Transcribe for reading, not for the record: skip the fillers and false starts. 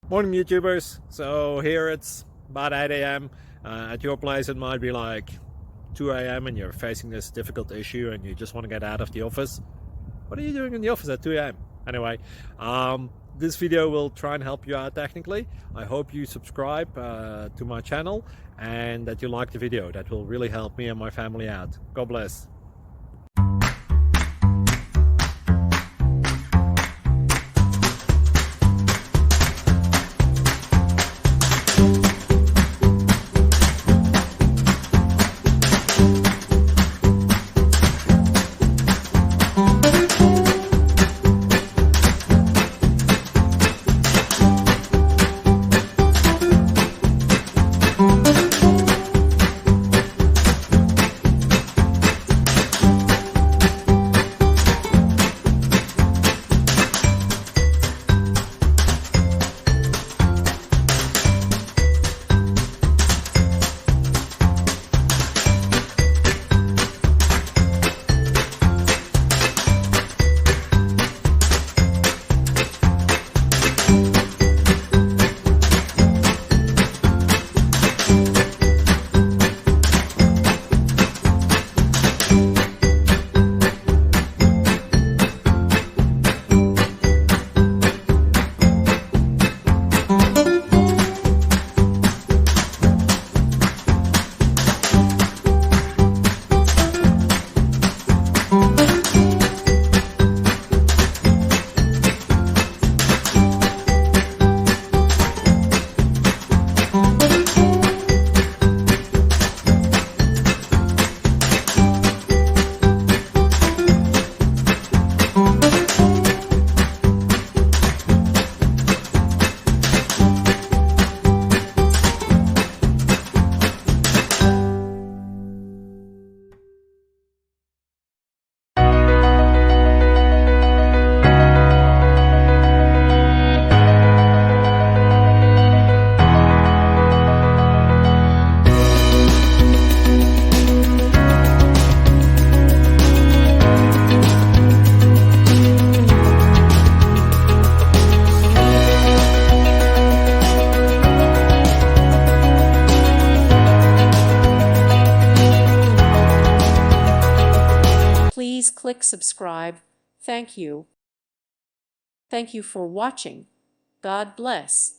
Morning, YouTubers. So here it's about 8 a.m. At your place, it might be like 2 a.m. and you're facing this difficult issue and you just want to get out of the office. What are you doing in the office at 2 a.m.? Anyway, this video will try and help you out technically. I hope you subscribe to my channel and that you like the video. That will really help me and my family out. God bless. Please click subscribe. Thank you. Thank you for watching. God bless.